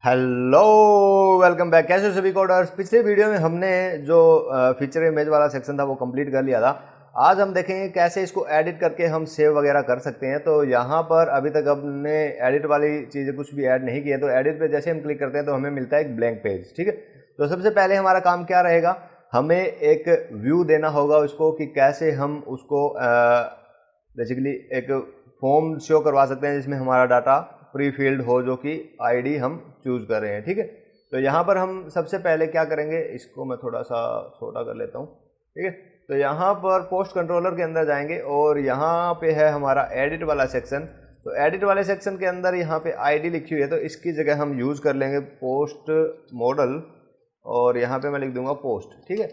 Hello, welcome back. कैसे हो सभी कोडर्स। पिछले वीडियो में हमने जो फीचर इमेज वाला सेक्शन था वो कंप्लीट कर लिया था। आज हम देखेंगे कैसे इसको एडिट करके हम सेव वगैरह कर सकते हैं। तो यहाँ पर अभी तक हमने एडिट वाली चीज़ें कुछ भी ऐड नहीं की है। तो एडिट पे जैसे हम क्लिक करते हैं तो हमें मिलता है एक ब्लैंक पेज। ठीक है, तो सबसे पहले हमारा काम क्या रहेगा, हमें एक व्यू देना होगा उसको कि कैसे हम उसको बेसिकली एक फॉर्म शो करवा सकते हैं जिसमें हमारा डाटा प्री फील्ड हो, जो कि आईडी हम चूज कर रहे हैं। ठीक है, तो यहाँ पर हम सबसे पहले क्या करेंगे, इसको मैं थोड़ा सा छोटा कर लेता हूँ। ठीक है, तो यहाँ पर पोस्ट कंट्रोलर के अंदर जाएंगे और यहाँ पे है हमारा एडिट वाला सेक्शन। तो एडिट वाले सेक्शन के अंदर यहाँ पे आईडी लिखी हुई है, तो इसकी जगह हम यूज़ कर लेंगे पोस्ट मॉडल और यहाँ पे मैं लिख दूंगा पोस्ट। ठीक है,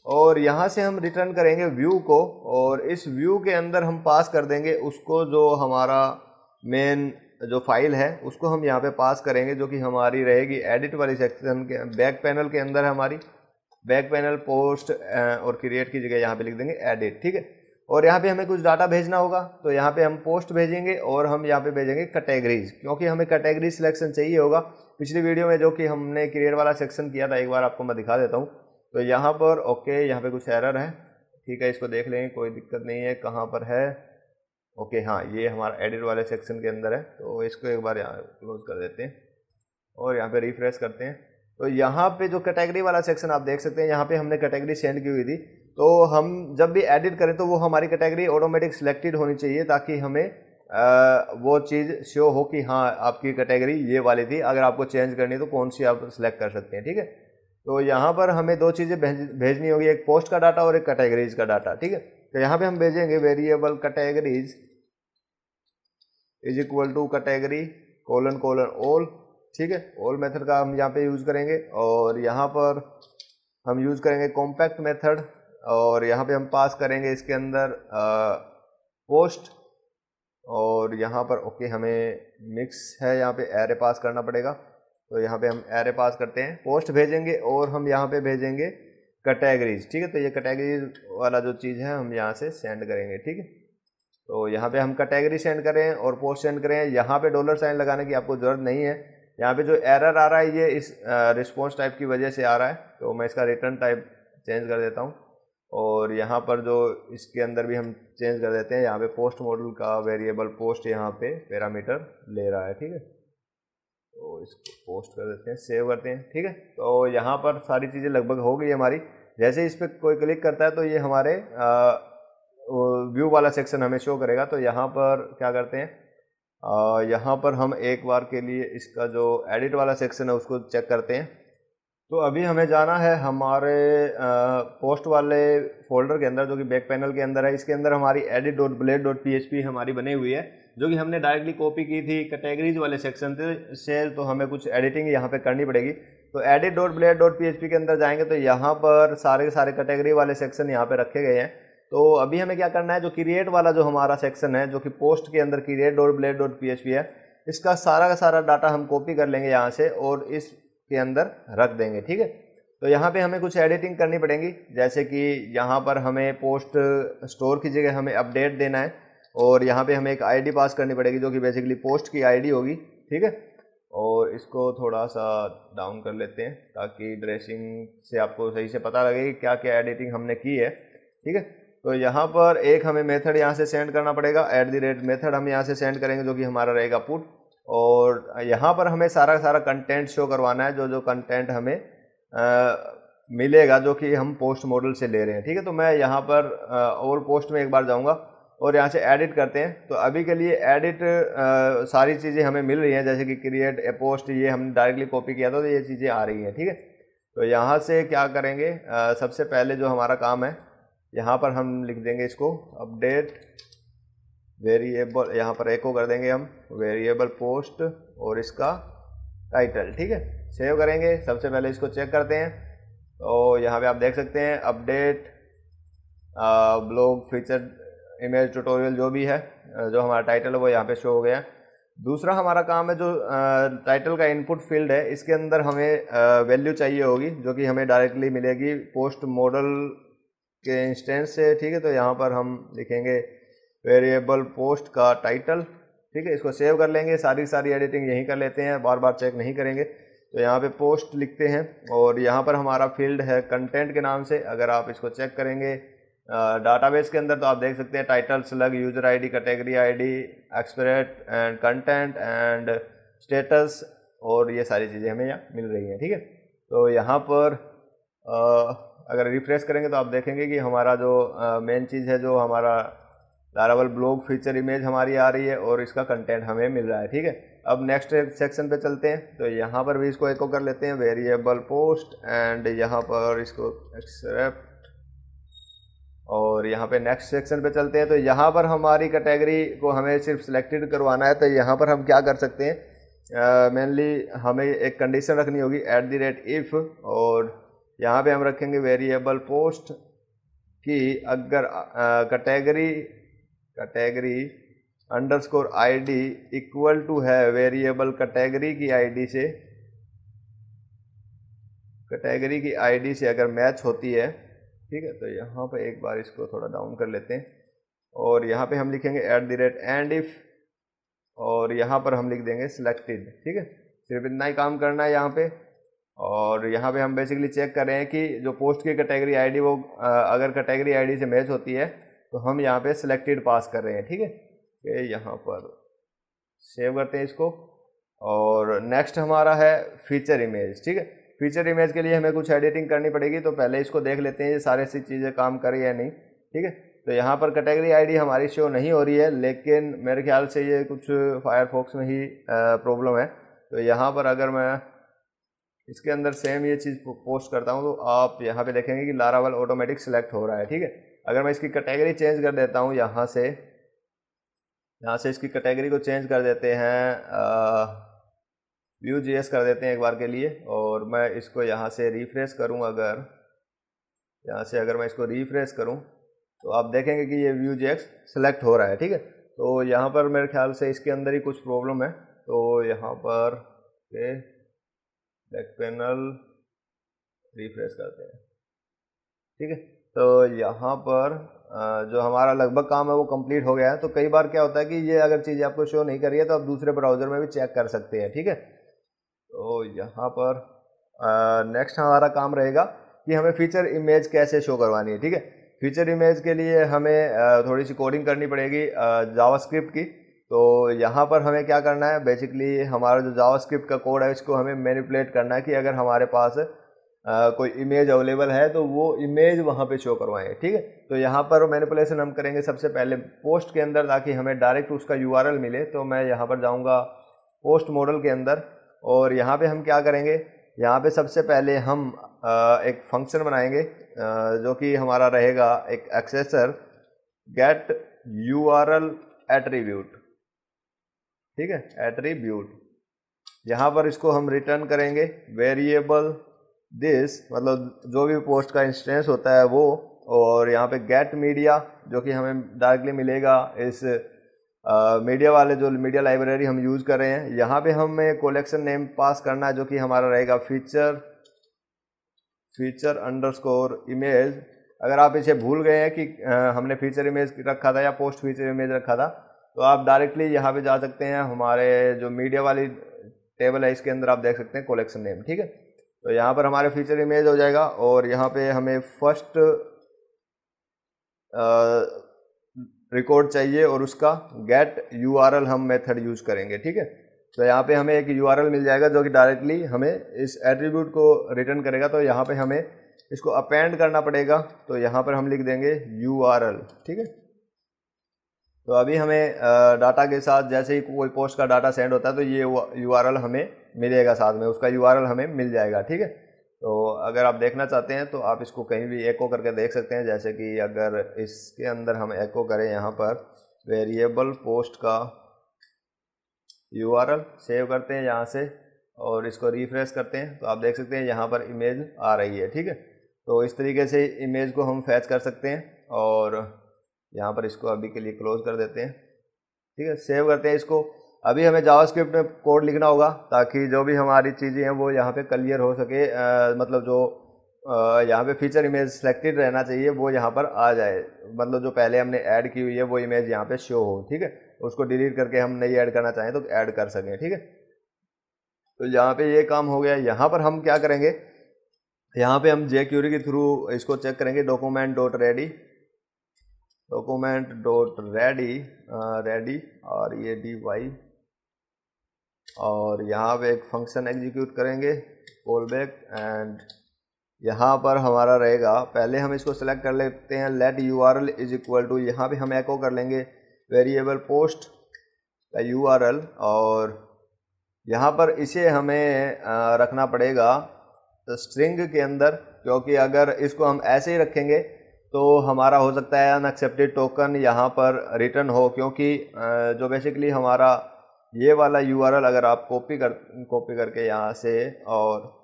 और यहाँ से हम रिटर्न करेंगे व्यू को और इस व्यू के अंदर हम पास कर देंगे उसको, जो हमारा मेन जो फाइल है उसको हम यहाँ पे पास करेंगे, जो कि हमारी रहेगी एडिट वाली सेक्शन के बैक पैनल के अंदर। हमारी बैक पैनल पोस्ट और क्रिएट की जगह यहाँ पे लिख देंगे एडिट। ठीक है, और यहाँ पे हमें कुछ डाटा भेजना होगा, तो यहाँ पे हम पोस्ट भेजेंगे और हम यहाँ पे भेजेंगे कैटेगरीज, क्योंकि हमें कैटेगरी सिलेक्शन चाहिए होगा। पिछली वीडियो में जो कि हमने क्रिएट वाला सेक्शन किया था, एक बार आपको मैं दिखा देता हूँ। तो यहाँ पर ओके, यहाँ पे कुछ एरर है। ठीक है, इसको देख लेंगे, कोई दिक्कत नहीं है। कहाँ पर है, ओके हाँ, ये हमारा एडिट वाले सेक्शन के अंदर है। तो इसको एक बार यहाँ क्लोज कर देते हैं और यहाँ पे रिफ्रेश करते हैं। तो यहाँ पे जो कैटेगरी वाला सेक्शन आप देख सकते हैं, यहाँ पे हमने कैटेगरी सेंड की हुई थी। तो हम जब भी एडिट करें तो वो हमारी कैटेगरी ऑटोमेटिक सिलेक्टेड होनी चाहिए, ताकि हमें वो चीज़ शो हो कि हाँ आपकी कैटेगरी ये वाली थी। अगर आपको चेंज करनी तो कौन सी आप सिलेक्ट कर सकते हैं। ठीक है, तो यहाँ पर हमें दो चीज़ें भेजनी होगी, एक पोस्ट का डाटा और एक कैटेगरीज का डाटा। ठीक है, तो यहाँ पे हम भेजेंगे variable categories is equal to category colon colon all. ठीक है, ऑल मेथड का हम यहाँ पे यूज़ करेंगे और यहाँ पर हम यूज़ करेंगे कॉम्पैक्ट मेथड और यहाँ पे हम पास करेंगे इसके अंदर पोस्ट और यहाँ पर ओके हमें मिक्स है, यहाँ पे एरे पास करना पड़ेगा। तो यहाँ पे हम एरे पास करते हैं, पोस्ट भेजेंगे और हम यहाँ पे भेजेंगे कैटेगरीज। ठीक है, तो ये कैटेगरीज वाला जो चीज़ है हम यहाँ से सेंड करेंगे। ठीक है, तो यहाँ पे हम कैटेगरी सेंड करें और पोस्ट सेंड करें। यहाँ पे डॉलर साइन लगाने की आपको ज़रूरत नहीं है। यहाँ पे जो एरर आ रहा है ये इस रिस्पॉन्स टाइप की वजह से आ रहा है, तो मैं इसका रिटर्न टाइप चेंज कर देता हूँ और यहाँ पर जो इसके अंदर भी हम चेंज कर देते हैं। यहाँ पे पोस्ट मॉडल का वेरिएबल पोस्ट यहाँ पे पैरामीटर ले रहा है। ठीक है, तो इसको पोस्ट कर देते हैं, सेव करते हैं। ठीक है, तो यहाँ पर सारी चीज़ें लगभग हो गई हमारी। जैसे इस पर कोई क्लिक करता है तो ये हमारे व्यू वाला सेक्शन हमें शो करेगा। तो यहाँ पर क्या करते हैं, यहाँ पर हम एक बार के लिए इसका जो एडिट वाला सेक्शन है उसको चेक करते हैं। तो अभी हमें जाना है हमारे पोस्ट वाले फोल्डर के अंदर, जो कि बैक पैनल के अंदर है। इसके अंदर हमारी edit.blade.php हमारी बनी हुई है, जो कि हमने डायरेक्टली कॉपी की थी कैटेगरीज वाले सेक्शन से। तो हमें कुछ एडिटिंग यहाँ पे करनी पड़ेगी। तो edit.blade.php के अंदर जाएंगे तो यहाँ पर सारे के सारे कैटेगरी वाले सेक्शन यहाँ पे रखे गए हैं। तो अभी हमें क्या करना है, जो क्रिएट वाला जो हमारा सेक्शन है, जो कि पोस्ट के अंदर create.blade.php है, इसका सारा का सारा डाटा हम कॉपी कर लेंगे यहाँ से और इसके अंदर रख देंगे। ठीक है, तो यहाँ पे हमें कुछ एडिटिंग करनी पड़ेगी, जैसे कि यहाँ पर हमें पोस्ट स्टोर की जगह हमें अपडेट देना है और यहाँ पे हमें एक आईडी पास करनी पड़ेगी, जो कि बेसिकली पोस्ट की आईडी होगी। ठीक है, और इसको थोड़ा सा डाउन कर लेते हैं ताकि ड्रेसिंग से आपको सही से पता लगे कि क्या क्या एडिटिंग हमने की है। ठीक है, तो यहाँ पर एक हमें मेथड यहाँ से सेंड करना पड़ेगा, @मेथड हम यहाँ से सेंड करेंगे, जो कि हमारा रहेगा पुट। और यहाँ पर हमें सारा सारा कंटेंट शो करवाना है, जो जो कंटेंट हमें मिलेगा, जो कि हम पोस्ट मॉडल से ले रहे हैं। ठीक है, तो मैं यहाँ पर ऑल पोस्ट में एक बार जाऊँगा और यहाँ से एडिट करते हैं। तो अभी के लिए एडिट सारी चीज़ें हमें मिल रही हैं, जैसे कि क्रिएट ए पोस्ट, ये हमने डायरेक्टली कॉपी किया था तो ये चीज़ें आ रही हैं। ठीक है, तो यहाँ से क्या करेंगे, सबसे पहले जो हमारा काम है, यहाँ पर हम लिख देंगे इसको अपडेट वेरिएबल, यहाँ पर एको कर देंगे हम वेरिएबल पोस्ट और इसका टाइटल। ठीक है, सेव करेंगे। सबसे पहले इसको चेक करते हैं। तो यहाँ पे आप देख सकते हैं update blog feature image tutorial जो भी है, जो हमारा टाइटल है वो यहाँ पे शो हो गया। दूसरा हमारा काम है, जो टाइटल का इनपुट फील्ड है, इसके अंदर हमें वैल्यू चाहिए होगी, जो कि हमें डायरेक्टली मिलेगी पोस्ट मॉडल के इंस्टेंस से। ठीक है, तो यहाँ पर हम लिखेंगे वेरिएबल पोस्ट का टाइटल। ठीक है, इसको सेव कर लेंगे। सारी एडिटिंग यहीं कर लेते हैं, बार बार चेक नहीं करेंगे। तो यहाँ पे पोस्ट लिखते हैं और यहाँ पर हमारा फील्ड है कंटेंट के नाम से। अगर आप इसको चेक करेंगे डाटाबेस के अंदर तो आप देख सकते हैं title, slug, user ID, category ID, excerpt and content and status, और ये सारी चीज़ें हमें यहाँ मिल रही हैं। ठीक है, तो यहाँ पर अगर रिफ्रेश करेंगे तो आप देखेंगे कि हमारा जो मेन चीज़ है, जो हमारा लारावल ब्लॉग फीचर इमेज हमारी आ रही है और इसका कंटेंट हमें मिल रहा है। ठीक है, अब नेक्स्ट सेक्शन पे चलते हैं। तो यहाँ पर भी इसको एको कर लेते हैं, वेरिएबल पोस्ट, एंड यहाँ पर इसको एक्सेप्ट, और यहाँ पे नेक्स्ट सेक्शन पे चलते हैं। तो यहाँ पर हमारी कैटेगरी को हमें सिर्फ सिलेक्टेड करवाना है। तो यहाँ पर हम क्या कर सकते हैं, मेनली हमें एक कंडीशन रखनी होगी @if, और यहाँ पे हम रखेंगे वेरिएबल पोस्ट कि अगर category underscore ID equal to है वेरिएबल कैटेगरी की ID से, कैटेगरी की ID से अगर मैच होती है। ठीक है, तो यहाँ पे एक बार इसको थोड़ा डाउन कर लेते हैं और यहाँ पे हम लिखेंगे @if, और यहाँ पर हम लिख देंगे सिलेक्टेड। ठीक है, सिर्फ इतना ही काम करना है यहाँ पे। और यहाँ पे हम बेसिकली चेक कर रहे हैं कि जो पोस्ट की कैटेगरी ID वो अगर कैटेगरी ID से मैच होती है तो हम यहाँ पे सिलेक्टेड पास कर रहे हैं। ठीक है, कि यहाँ पर सेव करते हैं इसको, और नेक्स्ट हमारा है फीचर इमेज। ठीक है, फीचर इमेज के लिए हमें कुछ एडिटिंग करनी पड़ेगी, तो पहले इसको देख लेते हैं ये सारे सी चीज़ें काम करें या नहीं। ठीक है, तो यहाँ पर कैटेगरी ID हमारी शो नहीं हो रही है, लेकिन मेरे ख्याल से ये कुछ फायरफॉक्स में ही प्रॉब्लम है। तो यहाँ पर अगर मैं इसके अंदर सेम ये चीज़ पोस्ट करता हूँ तो आप यहाँ पे देखेंगे कि लारावल ऑटोमेटिक सिलेक्ट हो रहा है। ठीक है, अगर मैं इसकी कैटेगरी चेंज कर देता हूँ, यहाँ से इसकी कैटेगरी को चेंज कर देते हैं, Vue.js कर देते हैं एक बार के लिए, और मैं इसको यहाँ से रिफ्रेश करूँ, अगर यहाँ से अगर मैं इसको रिफ्रेश करूँ तो आप देखेंगे कि ये Vue.js सेलेक्ट हो रहा है। ठीक है, तो यहाँ पर मेरे ख्याल से इसके अंदर ही कुछ प्रॉब्लम है। तो यहाँ पर बैक पैनल रिफ्रेश करते हैं। ठीक है, तो यहाँ पर जो हमारा लगभग काम है वो कंप्लीट हो गया है। तो कई बार क्या होता है कि ये अगर चीज़ें आपको शो नहीं कर रही है तो आप दूसरे ब्राउज़र में भी चेक कर सकते हैं। ठीक है, तो यहाँ पर नेक्स्ट हमारा काम रहेगा कि हमें फीचर इमेज कैसे शो करवानी है। ठीक है, फीचर इमेज के लिए हमें थोड़ी सी कोडिंग करनी पड़ेगी जावास्क्रिप्ट की। तो यहाँ पर हमें क्या करना है, बेसिकली हमारा जो जावास्क्रिप्ट का कोड है इसको हमें मैनिपुलेट करना है कि अगर हमारे पास कोई इमेज अवेलेबल है तो वो इमेज वहाँ पे शो करवाएं। ठीक है, तो यहाँ पर मैनिपुलेशन हम करेंगे सबसे पहले पोस्ट के अंदर, ताकि हमें डायरेक्ट उसका URL मिले। तो मैं यहाँ पर जाऊँगा पोस्ट मॉडल के अंदर, और यहाँ पे हम क्या करेंगे, यहाँ पे सबसे पहले हम एक फंक्शन बनाएंगे जो कि हमारा रहेगा एक एक्सेसर गेट URL एट्रीब्यूट। ठीक है, एट्रीब्यूट, यहाँ पर इसको हम रिटर्न करेंगे वेरिएबल दिस, मतलब जो भी पोस्ट का इंस्टेंस होता है वो, और यहाँ पे गेट मीडिया जो कि हमें डायरेक्टली मिलेगा इस मीडिया वाले जो मीडिया लाइब्रेरी हम यूज़ कर रहे हैं। यहाँ पे हमें कलेक्शन नेम पास करना है जो कि हमारा रहेगा फीचर अंडरस्कोर इमेज। अगर आप इसे भूल गए हैं कि हमने फीचर इमेज रखा था या पोस्ट फीचर इमेज रखा था, तो आप डायरेक्टली यहाँ पे जा सकते हैं, हमारे जो मीडिया वाली टेबल है इसके अंदर आप देख सकते हैं कलेक्शन नेम। ठीक है, तो यहाँ पर हमारे फीचर इमेज हो जाएगा, और यहाँ पे हमें फर्स्ट रिकॉर्ड चाहिए और उसका गेट URL हम मेथड यूज करेंगे। ठीक है, तो यहाँ पे हमें एक URL मिल जाएगा जो कि डायरेक्टली हमें इस एट्रीब्यूट को रिटर्न करेगा। तो यहाँ पे हमें इसको अपेंड करना पड़ेगा, तो यहाँ पर हम लिख देंगे URL। ठीक है, तो अभी हमें डाटा के साथ जैसे ही कोई पोस्ट का डाटा सेंड होता है तो ये URL हमें मिलेगा, साथ में उसका URL हमें मिल जाएगा। ठीक है, तो अगर आप देखना चाहते हैं तो आप इसको कहीं भी एको करके देख सकते हैं, जैसे कि अगर इसके अंदर हम एको करें यहाँ पर वेरिएबल पोस्ट का URL, सेव करते हैं यहाँ से और इसको रिफ्रेश करते हैं, तो आप देख सकते हैं यहाँ पर इमेज आ रही है। ठीक है, तो इस तरीके से इमेज को हम फैच कर सकते हैं, और यहाँ पर इसको अभी के लिए क्लोज कर देते हैं। ठीक है, सेव करते हैं इसको। अभी हमें जावास्क्रिप्ट में कोड लिखना होगा ताकि जो भी हमारी चीज़ें हैं वो यहाँ पे क्लियर हो सके, मतलब जो यहाँ पे फीचर इमेज सेलेक्टेड रहना चाहिए वो यहाँ पर आ जाए, मतलब जो पहले हमने ऐड की हुई है वो इमेज यहाँ पे शो हो। ठीक है, उसको डिलीट करके हम नहीं ऐड करना चाहें तो ऐड कर सकें। ठीक है, तो यहाँ पे ये काम हो गया। यहाँ पर हम क्या करेंगे, यहाँ पे हम jQuery के थ्रू इसको चेक करेंगे, document.ready रेडी और ये dy, और यहाँ पे एक फंक्शन एग्जीक्यूट करेंगे callback, एंड यहाँ पर हमारा रहेगा, पहले हम इसको सेलेक्ट कर लेते हैं let url is equal to, यहाँ पे हम एको कर लेंगे वेरिएबल पोस्ट का URL, और यहाँ पर इसे हमें रखना पड़ेगा स्ट्रिंग के अंदर, क्योंकि अगर इसको हम ऐसे ही रखेंगे तो हमारा हो सकता है अनएक्सेप्टेड टोकन यहाँ पर रिटर्न हो, क्योंकि जो बेसिकली हमारा ये वाला URL अगर आप कॉपी करके यहाँ से और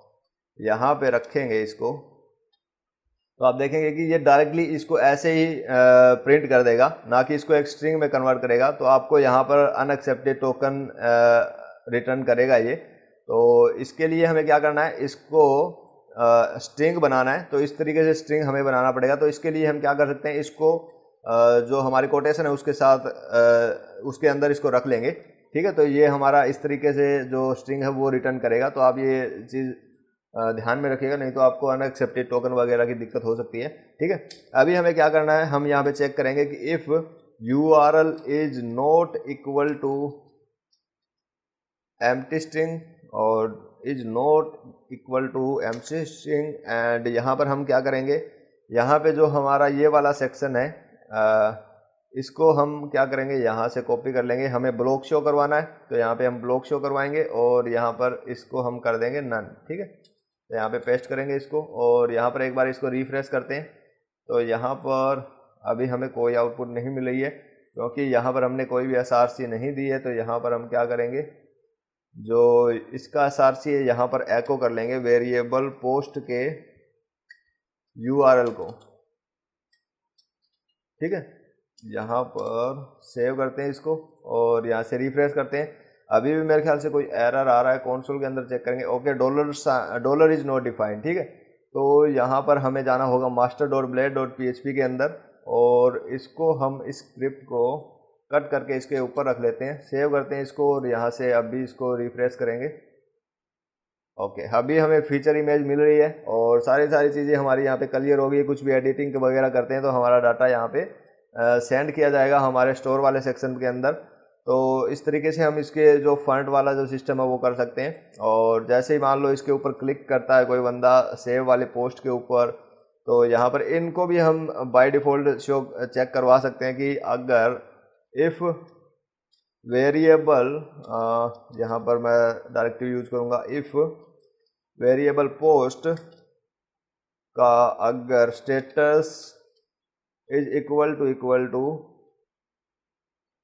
यहाँ पे रखेंगे इसको, तो आप देखेंगे कि ये डायरेक्टली इसको ऐसे ही प्रिंट कर देगा, ना कि इसको एक स्ट्रिंग में कन्वर्ट करेगा। तो आपको यहाँ पर अनएक्सेप्टेड टोकन रिटर्न करेगा ये। तो इसके लिए हमें क्या करना है, इसको स्ट्रिंग बनाना है, तो इस तरीके से स्ट्रिंग हमें बनाना पड़ेगा। तो इसके लिए हम क्या कर सकते हैं, इसको जो हमारी कोटेशन है उसके साथ उसके अंदर इसको रख लेंगे, ठीक है। तो ये हमारा इस तरीके से जो स्ट्रिंग है वो रिटर्न करेगा। तो आप ये चीज़ ध्यान में रखिएगा, नहीं तो आपको अनएक्सेप्टेड टोकन वगैरह की दिक्कत हो सकती है, ठीक है। अभी हमें क्या करना है, हम यहाँ पे चेक करेंगे कि if URL is not equal to empty string और is not equal to empty string, and यहाँ पर हम क्या करेंगे, यहाँ पे जो हमारा ये वाला सेक्शन है इसको हम क्या करेंगे, यहाँ से कॉपी कर लेंगे। हमें ब्लॉक शो करवाना है, तो यहाँ पे हम ब्लॉक शो करवाएंगे और यहाँ पर इसको हम कर देंगे नन, ठीक है। तो यहाँ पे पेस्ट करेंगे इसको, और यहाँ पर एक बार इसको रिफ्रेश करते हैं। तो यहाँ पर अभी हमें कोई आउटपुट नहीं मिल रही है, क्योंकि यहाँ पर हमने कोई भी SRC नहीं दी है। तो यहाँ पर हम क्या करेंगे, जो इसका SRC है यहाँ पर एको कर लेंगे वेरिएबल पोस्ट के URL को, ठीक है। यहाँ पर सेव करते हैं इसको और यहाँ से रिफ्रेश करते हैं। अभी भी मेरे ख्याल से कोई एरर आ रहा है, कंसोल के अंदर चेक करेंगे। Okay, dollar is not defined, ठीक है। तो यहाँ पर हमें जाना होगा master.blade.php के अंदर, और इसको हम इस स्क्रिप्ट को कट करके इसके ऊपर रख लेते हैं, सेव करते हैं इसको, और यहाँ से अभी इसको रिफ्रेश करेंगे। ओके, अभी हमें फीचर इमेज मिल रही है और सारी चीज़ें हमारी यहाँ पे क्लियर हो गई। कुछ भी एडिटिंग वगैरह करते हैं तो हमारा डाटा यहाँ पे सेंड किया जाएगा हमारे स्टोर वाले सेक्शन के अंदर। तो इस तरीके से हम इसके जो फंड वाला जो सिस्टम है वो कर सकते हैं। और जैसे ही मान लो इसके ऊपर क्लिक करता है कोई बंदा सेव वाले पोस्ट के ऊपर, तो यहाँ पर इनको भी हम बाय डिफ़ॉल्ट शो चेक करवा सकते हैं कि अगर इफ़ वेरिएबल, यहाँ पर मैं डायरेक्टिव यूज करूँगा, इफ़ वेरिएबल पोस्ट का अगर status is equal to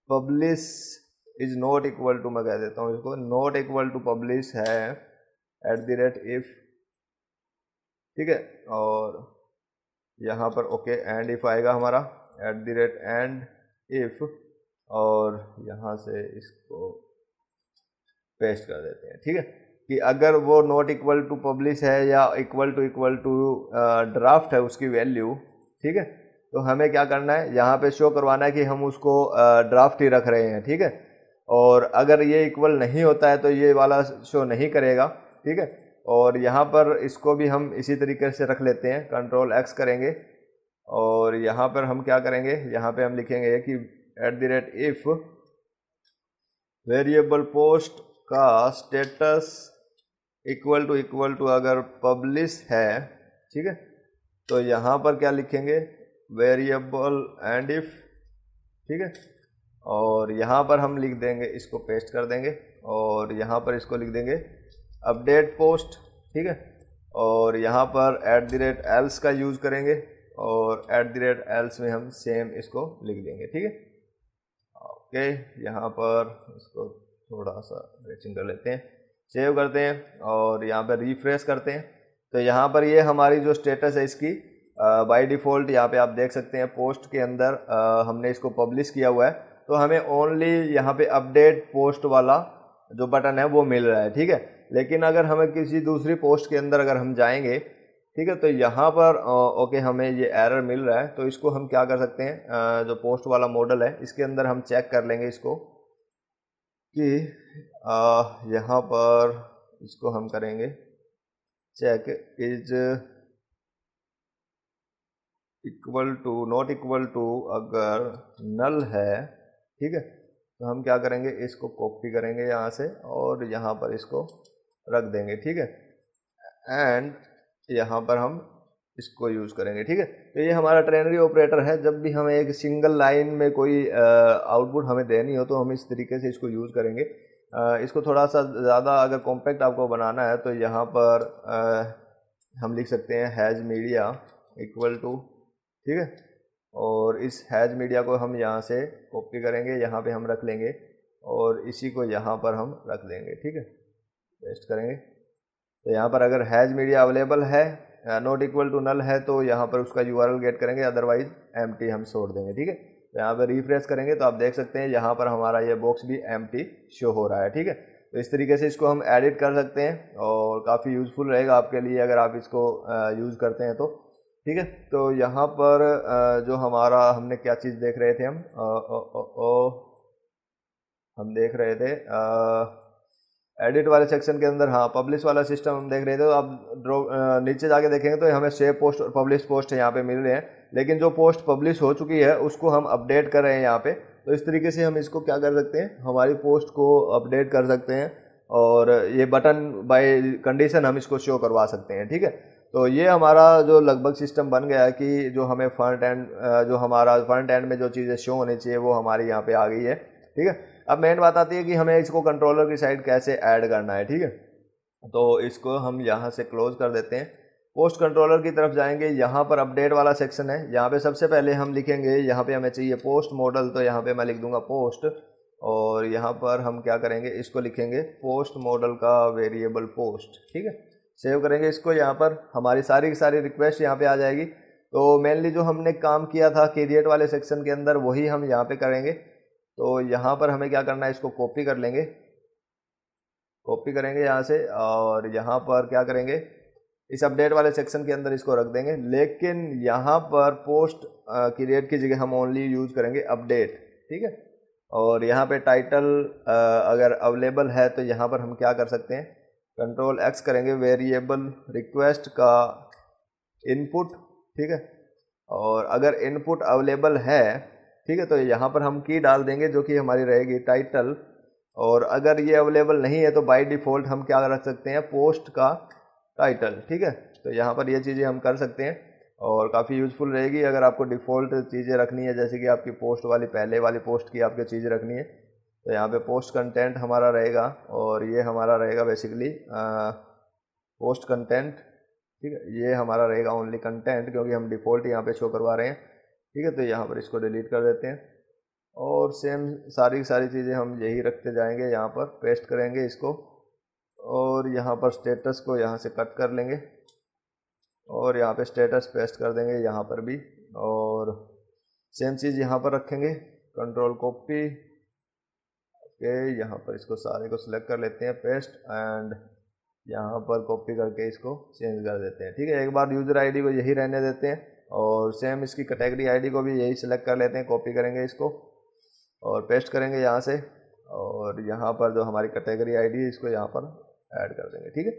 publish is not equal to, मैं कह देता हूँ इसको नॉट इक्वल टू पब्लिश है @if, ठीक है। और यहाँ पर ओके एंड इफ आएगा हमारा @end if, और यहाँ से इसको पेस्ट कर देते हैं, ठीक है। कि अगर वो नॉट इक्वल टू पब्लिश है या इक्वल टू ड्राफ्ट है उसकी वैल्यू, ठीक है। तो हमें क्या करना है, यहाँ पे शो करवाना है कि हम उसको ड्राफ्ट ही रख रहे हैं, ठीक है। और अगर ये इक्वल नहीं होता है तो ये वाला शो नहीं करेगा, ठीक है। और यहाँ पर इसको भी हम इसी तरीके से रख लेते हैं, Ctrl+X करेंगे और यहाँ पर हम क्या करेंगे, यहाँ पे हम लिखेंगे कि @if वेरिएबल पोस्ट का स्टेटस इक्वल टू अगर पब्लिश है, ठीक है। तो यहाँ पर क्या लिखेंगे, वेरिएबल एंड इफ, ठीक है। और यहाँ पर हम लिख देंगे, इसको पेस्ट कर देंगे और यहाँ पर इसको लिख देंगे अपडेट पोस्ट, ठीक है। और यहाँ पर @else का यूज़ करेंगे और @else में हम सेम इसको लिख देंगे, ठीक है। ओके, यहाँ पर इसको थोड़ा सा रेचिंग कर लेते हैं, सेव करते हैं और यहाँ पर रिफ्रेश करते हैं। तो यहाँ पर ये हमारी जो स्टेटस है इसकी बाय डिफ़ॉल्ट यहाँ पे आप देख सकते हैं पोस्ट के अंदर हमने इसको पब्लिश किया हुआ है। तो हमें ओनली यहाँ पे अपडेट पोस्ट वाला जो बटन है वो मिल रहा है, ठीक है। लेकिन अगर हमें किसी दूसरी पोस्ट के अंदर अगर हम जाएंगे, ठीक है, तो यहाँ पर ओके हमें ये एरर मिल रहा है। तो इसको हम क्या कर सकते हैं, जो पोस्ट वाला मॉडल है इसके अंदर हम चेक कर लेंगे इसको कि यहाँ पर इसको हम करेंगे check is equal to not equal to, अगर नल है, ठीक है, तो हम क्या करेंगे, इसको कॉपी करेंगे यहाँ से और यहाँ पर इसको रख देंगे, ठीक है, एंड यहाँ पर हम इसको यूज़ करेंगे, ठीक है। तो ये हमारा ट्रेनरी ऑपरेटर है। जब भी हमें एक सिंगल लाइन में कोई आउटपुट हमें देनी हो तो हम इस तरीके से इसको यूज़ करेंगे। इसको थोड़ा सा ज़्यादा अगर कॉम्पैक्ट आपको बनाना है तो यहाँ पर हम लिख सकते हैं हैज़ मीडिया इक्वल टू, ठीक है, और इस हैज़ मीडिया को हम यहाँ से कॉपी करेंगे, यहाँ पे हम रख लेंगे और इसी को यहाँ पर हम रख देंगे, ठीक है, पेस्ट करेंगे। तो यहाँ पर अगर हैज़ मीडिया अवेलेबल है, नॉट इक्वल टू नल है, तो यहाँ पर उसका यूआरएल गेट करेंगे, अदरवाइज एम्प्टी हम छोड़ देंगे, ठीक है। तो यहाँ पर रिफ्रेश करेंगे तो आप देख सकते हैं यहाँ पर हमारा ये बॉक्स भी एम्प्टी शो हो रहा है, ठीक है। तो इस तरीके से इसको हम एडिट कर सकते हैं और काफ़ी यूज़फुल रहेगा आपके लिए अगर आप इसको यूज़ करते हैं तो, ठीक है। तो यहाँ पर जो हमारा हमने क्या चीज़ देख रहे थे, हम देख रहे थे एडिट वाले सेक्शन के अंदर, हाँ, पब्लिश वाला सिस्टम हम देख रहे थे। तो आप नीचे जाके देखेंगे तो हमें सेव पोस्ट और पब्लिश पोस्ट यहाँ पे मिल रहे हैं, लेकिन जो पोस्ट पब्लिश हो चुकी है उसको हम अपडेट कर रहे हैं यहाँ पे। तो इस तरीके से हम इसको क्या कर सकते हैं, हमारी पोस्ट को अपडेट कर सकते हैं और ये बटन बाय कंडीशन हम इसको शो करवा सकते हैं, ठीक है। तो ये हमारा जो लगभग सिस्टम बन गया है कि जो हमें फ्रंट एंड, जो हमारा फ्रंट एंड में जो चीज़ें शो होनी चाहिए वो हमारी यहाँ पे आ गई है, ठीक है। अब मेन बात आती है कि हमें इसको कंट्रोलर की साइड कैसे ऐड करना है, ठीक है। तो इसको हम यहाँ से क्लोज कर देते हैं, पोस्ट कंट्रोलर की तरफ जाएंगे, यहाँ पर अपडेट वाला सेक्शन है, यहाँ पे सबसे पहले हम लिखेंगे, यहाँ पे हमें चाहिए पोस्ट मॉडल, तो यहाँ पे मैं लिख दूंगा पोस्ट, और यहाँ पर हम क्या करेंगे, इसको लिखेंगे पोस्ट मॉडल का वेरिएबल पोस्ट, ठीक है। सेव करेंगे इसको, यहाँ पर हमारी सारी की सारी रिक्वेस्ट यहाँ पे आ जाएगी। तो मेनली जो हमने काम किया था क्रिएट वाले सेक्शन के अंदर वही हम यहाँ पे करेंगे। तो यहाँ पर हमें क्या करना है, इसको कॉपी कर लेंगे, कॉपी करेंगे यहाँ से, और यहाँ पर क्या करेंगे, इस अपडेट वाले सेक्शन के अंदर इसको रख देंगे। लेकिन यहाँ पर पोस्ट क्रिएट की जगह हम ओनली यूज़ करेंगे अपडेट, ठीक है। और यहाँ पे टाइटल अगर अवेलेबल है तो यहाँ पर हम क्या कर सकते हैं, कंट्रोल एक्स करेंगे, वेरिएबल रिक्वेस्ट का इनपुट, ठीक है। और अगर इनपुट अवेलेबल है, ठीक है, तो यहाँ पर हम की डाल देंगे जो कि हमारी रहेगी टाइटल। और अगर ये अवेलेबल नहीं है तो बाय डिफ़ॉल्ट हम क्या रख सकते हैं, पोस्ट का टाइटल, ठीक है। तो यहाँ पर ये चीज़ें हम कर सकते हैं और काफ़ी यूज़फुल रहेगी अगर आपको डिफ़ॉल्ट चीज़ें रखनी है, जैसे कि आपकी पोस्ट वाली पहले वाली पोस्ट की आपको चीज़ रखनी है। तो यहाँ पे पोस्ट कंटेंट हमारा रहेगा और ये हमारा रहेगा बेसिकली पोस्ट कंटेंट, ठीक है। ये हमारा रहेगा ओनली कंटेंट क्योंकि हम डिफ़ॉल्ट यहाँ पे शो करवा रहे हैं, ठीक है। तो यहाँ पर इसको डिलीट कर देते हैं और सेम सारी चीज़ें हम यही रखते जाएंगे, यहाँ पर पेस्ट करेंगे इसको और यहाँ पर स्टेटस को यहाँ से कट कर लेंगे और यहाँ पे स्टेटस पेस्ट कर देंगे यहाँ पर भी, और सेम चीज़ यहाँ पर रखेंगे, कंट्रोल कॉपी, ओके, यहाँ पर इसको सारे को सिलेक्ट कर लेते हैं, पेस्ट, एंड यहाँ पर कॉपी करके इसको चेंज कर देते हैं, ठीक है। एक बार यूज़र आईडी को यही रहने देते हैं और सेम इसकी कैटेगरी आईडी को भी यही सिलेक्ट कर लेते हैं, कॉपी करेंगे इसको और पेस्ट करेंगे यहाँ से, और यहाँ पर जो हमारी कैटेगरी आईडी है इसको यहाँ पर ऐड कर देंगे, ठीक है।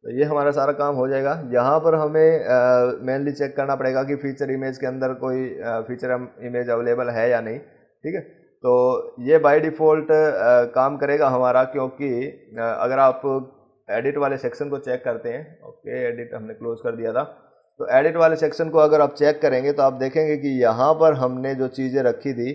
तो ये हमारा सारा काम हो जाएगा। यहाँ पर हमें मेनली चेक करना पड़ेगा कि फीचर इमेज के अंदर कोई फीचर इमेज अवेलेबल है या नहीं, ठीक है। तो ये बाय डिफ़ॉल्ट काम करेगा हमारा, क्योंकि अगर आप एडिट वाले सेक्शन को चेक करते हैं, ओके, एडिट हमने क्लोज कर दिया था, तो एडिट वाले सेक्शन को अगर आप चेक करेंगे तो आप देखेंगे कि यहाँ पर हमने जो चीज़ें रखी थी,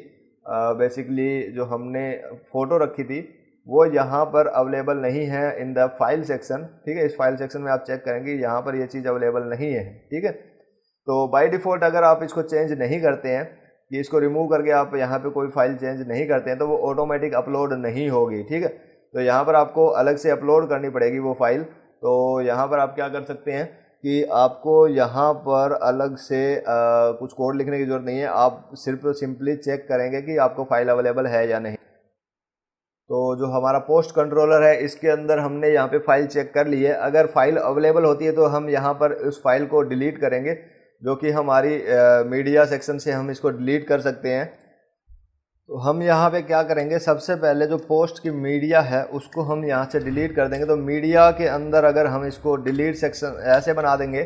बेसिकली जो हमने फ़ोटो रखी थी वो यहाँ पर अवेलेबल नहीं है इन द फाइल सेक्शन, ठीक है। इस फाइल सेक्शन में आप चेक करेंगे यहाँ पर ये चीज़ अवेलेबल नहीं है, ठीक है। तो बाय डिफ़ॉल्ट अगर आप इसको चेंज नहीं करते हैं, कि इसको रिमूव करके आप यहाँ पे कोई फाइल चेंज नहीं करते हैं, तो वो ऑटोमेटिक अपलोड नहीं होगी, ठीक है। तो यहाँ पर आपको अलग से अपलोड करनी पड़ेगी वो फाइल। तो यहाँ पर आप क्या कर सकते हैं कि आपको यहाँ पर अलग से कुछ कोड लिखने की ज़रूरत नहीं है, आप सिर्फ सिंपली चेक करेंगे कि आपको फाइल अवेलेबल है या नहीं। तो जो हमारा पोस्ट कंट्रोलर है इसके अंदर हमने यहाँ पे फाइल चेक कर ली है, अगर फाइल अवेलेबल होती है तो हम यहाँ पर उस फाइल को डिलीट करेंगे, जो कि हमारी मीडिया सेक्शन से हम इसको डिलीट कर सकते हैं। तो हम यहाँ पे क्या करेंगे, सबसे पहले जो पोस्ट की मीडिया है उसको हम यहाँ से डिलीट कर देंगे। तो मीडिया के अंदर अगर हम इसको डिलीट सेक्शन ऐसे बना देंगे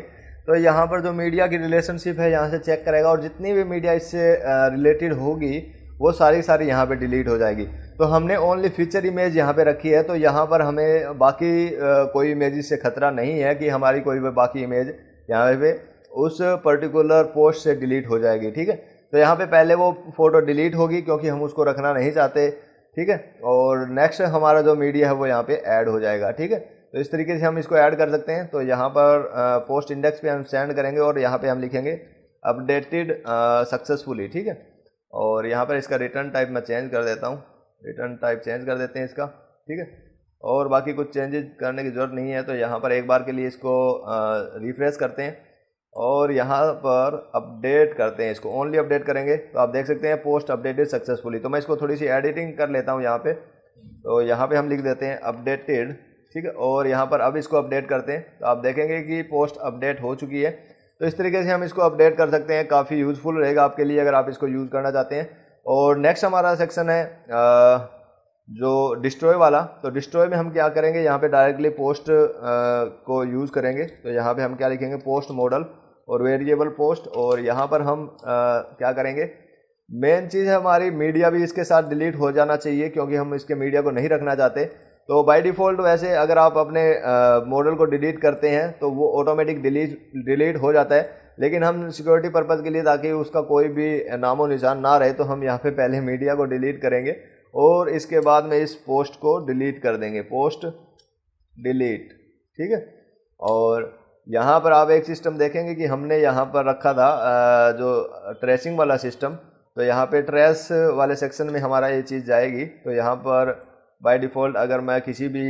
तो यहाँ पर जो मीडिया की रिलेशनशिप है यहाँ से चेक करेगा और जितनी भी मीडिया इससे रिलेटेड होगी वो सारी यहाँ पे डिलीट हो जाएगी। तो हमने ओनली फीचर इमेज यहाँ पे रखी है, तो यहाँ पर हमें बाकी कोई इमेज से खतरा नहीं है कि हमारी कोई भी बाकी इमेज यहाँ पे उस पर्टिकुलर पोस्ट से डिलीट हो जाएगी। ठीक है, तो यहाँ पे पहले वो फ़ोटो डिलीट होगी क्योंकि हम उसको रखना नहीं चाहते। ठीक है, और नेक्स्ट हमारा जो मीडिया है वो यहाँ पे ऐड हो जाएगा। ठीक है, तो इस तरीके से हम इसको ऐड कर सकते हैं। तो यहाँ पर पोस्ट इंडेक्स पे हम सेंड करेंगे और यहाँ पे हम लिखेंगे अपडेटेड सक्सेसफुली। ठीक है, और यहाँ पर इसका रिटर्न टाइप मैं चेंज कर देता हूँ, रिटर्न टाइप चेंज कर देते हैं इसका। ठीक है, और बाकी कुछ चेंजेस करने की ज़रूरत नहीं है। तो यहाँ पर एक बार के लिए इसको रिफ्रेश करते हैं और यहाँ पर अपडेट करते हैं, इसको ओनली अपडेट करेंगे। तो आप देख सकते हैं पोस्ट अपडेटेड सक्सेसफुली। तो मैं इसको थोड़ी सी एडिटिंग कर लेता हूँ यहाँ पे। तो यहाँ पे हम लिख देते हैं अपडेटेड। ठीक है, और यहाँ पर अब इसको अपडेट करते हैं तो आप देखेंगे कि पोस्ट अपडेट हो चुकी है। तो इस तरीके से हम इसको अपडेट कर सकते हैं, काफ़ी यूज़फुल रहेगा आपके लिए अगर आप इसको यूज़ करना चाहते हैं। और नेक्स्ट हमारा सेक्शन है जो डिस्ट्रॉय वाला। तो डिस्ट्रॉय में हम क्या करेंगे, यहाँ पे डायरेक्टली पोस्ट को यूज़ करेंगे। तो यहाँ पे हम क्या लिखेंगे, पोस्ट मॉडल और वेरिएबल पोस्ट, और यहाँ पर हम क्या करेंगे, मेन चीज़ है हमारी मीडिया भी इसके साथ डिलीट हो जाना चाहिए क्योंकि हम इसके मीडिया को नहीं रखना चाहते। तो बाय डिफ़ॉल्ट वैसे अगर आप अपने मॉडल को डिलीट करते हैं तो वो ऑटोमेटिक डिलीट हो जाता है, लेकिन हम सिक्योरिटी पर्पज़ के लिए ताकि उसका कोई भी नामो निशान ना रहे तो हम यहाँ पे पहले मीडिया को डिलीट करेंगे और इसके बाद में इस पोस्ट को डिलीट कर देंगे, पोस्ट डिलीट। ठीक है, और यहाँ पर आप एक सिस्टम देखेंगे कि हमने यहाँ पर रखा था जो ट्रेसिंग वाला सिस्टम। तो यहाँ पे ट्रेस वाले सेक्शन में हमारा ये चीज़ जाएगी। तो यहाँ पर बाय डिफ़ॉल्ट अगर मैं किसी भी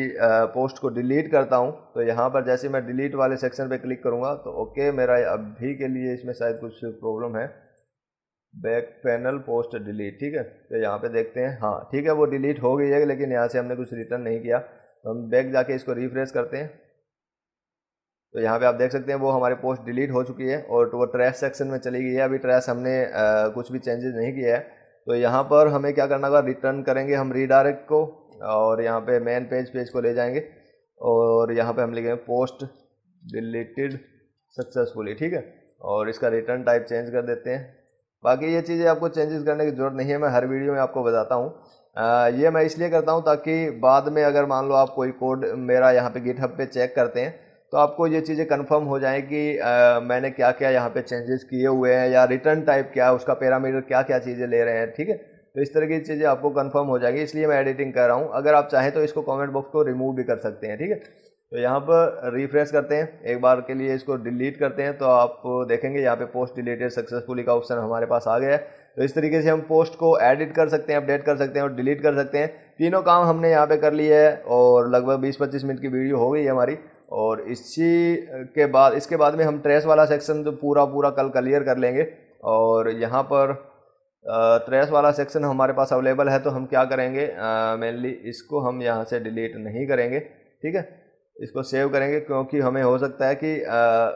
पोस्ट को डिलीट करता हूँ तो यहाँ पर जैसे मैं डिलीट वाले सेक्शन पे क्लिक करूँगा तो ओके, मेरा अभी के लिए इसमें शायद कुछ प्रॉब्लम है, बैक पैनल पोस्ट डिलीट। ठीक है, तो यहाँ पे देखते हैं, हाँ ठीक है वो डिलीट हो गई है, लेकिन यहाँ से हमने कुछ रिटर्न नहीं किया। तो हम बैक जाके इसको रिफ्रेश करते हैं। तो यहाँ पे आप देख सकते हैं वो हमारी पोस्ट डिलीट हो चुकी है और तो वो ट्रैश सेक्शन में चली गई है। अभी ट्रैश हमने कुछ भी चेंजेस नहीं किया है। तो यहाँ पर हमें क्या करना होगा, रिटर्न करेंगे हम रीडायरेक्ट को और यहाँ पे मेन पेज को ले जाएंगे और यहाँ पे हम लिखेंगे पोस्ट डिलीटेड सक्सेसफुली। ठीक है, और इसका रिटर्न टाइप चेंज कर देते हैं। बाकी ये चीज़ें आपको चेंजेस करने की ज़रूरत नहीं है, मैं हर वीडियो में आपको बताता हूँ। ये मैं इसलिए करता हूँ ताकि बाद में अगर मान लो आप कोई कोड मेरा यहाँ पे गिटहब पे चेक करते हैं तो आपको ये चीज़ें कंफर्म हो जाएं कि मैंने क्या क्या यहाँ पे चेंजेस किए हुए हैं या रिटर्न टाइप क्या है, उसका पैरामीटर क्या क्या चीज़ें ले रहे हैं। ठीक है, तो इस तरह की चीज़ें आपको कंफर्म हो जाएगी, इसलिए मैं एडिटिंग कर रहा हूँ। अगर आप चाहें तो इसको कमेंट बॉक्स को रिमूव भी कर सकते हैं। ठीक है, तो यहाँ पर रिफ्रेश करते हैं, एक बार के लिए इसको डिलीट करते हैं तो आप देखेंगे यहाँ पे पोस्ट डिलीटेड सक्सेसफुली का ऑप्शन हमारे पास आ गया है। तो इस तरीके से हम पोस्ट को एडिट कर सकते हैं, अपडेट कर सकते हैं और डिलीट कर सकते हैं। तीनों काम हमने यहाँ पे कर लिए है और लगभग 20-25 मिनट की वीडियो हो गई है हमारी। और इसके बाद में हम ट्रेस वाला सेक्शन जो पूरा कल क्लियर कर लेंगे। और यहाँ पर ट्रेस वाला सेक्शन हमारे पास अवेलेबल है तो हम क्या करेंगे, मेनली इसको हम यहाँ से डिलीट नहीं करेंगे। ठीक है, इसको सेव करेंगे क्योंकि हमें हो सकता है कि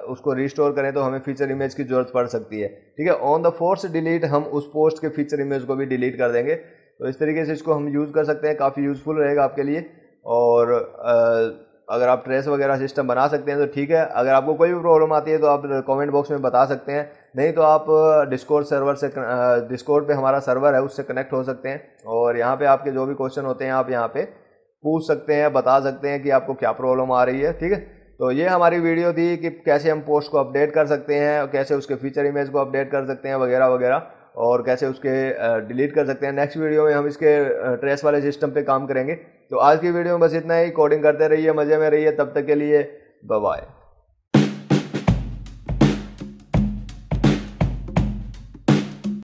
उसको रिस्टोर करें तो हमें फीचर इमेज की ज़रूरत पड़ सकती है। ठीक है, ऑन द फोर्स डिलीट हम उस पोस्ट के फीचर इमेज को भी डिलीट कर देंगे। तो इस तरीके से इसको हम यूज़ कर सकते हैं, काफ़ी यूज़फुल रहेगा आपके लिए। और अगर आप ट्रेस वगैरह सिस्टम बना सकते हैं तो ठीक है। अगर आपको कोई भी प्रॉब्लम आती है तो आप कमेंट बॉक्स में बता सकते हैं, नहीं तो आप डिस्कॉर्ड पे हमारा सर्वर है उससे कनेक्ट हो सकते हैं और यहाँ पे आपके जो भी क्वेश्चन होते हैं आप यहाँ पे पूछ सकते हैं, बता सकते हैं कि आपको क्या प्रॉब्लम आ रही है। ठीक है, तो ये हमारी वीडियो थी कि कैसे हम पोस्ट को अपडेट कर सकते हैं और कैसे उसके फीचर इमेज को अपडेट कर सकते हैं वगैरह वगैरह, और कैसे उसके डिलीट कर सकते हैं। नेक्स्ट वीडियो में हम इसके ट्रेस वाले सिस्टम पे काम करेंगे। तो आज की वीडियो में बस इतना ही। कोडिंग करते रहिए, मज़े में रहिए, तब तक के लिए बाय बाय।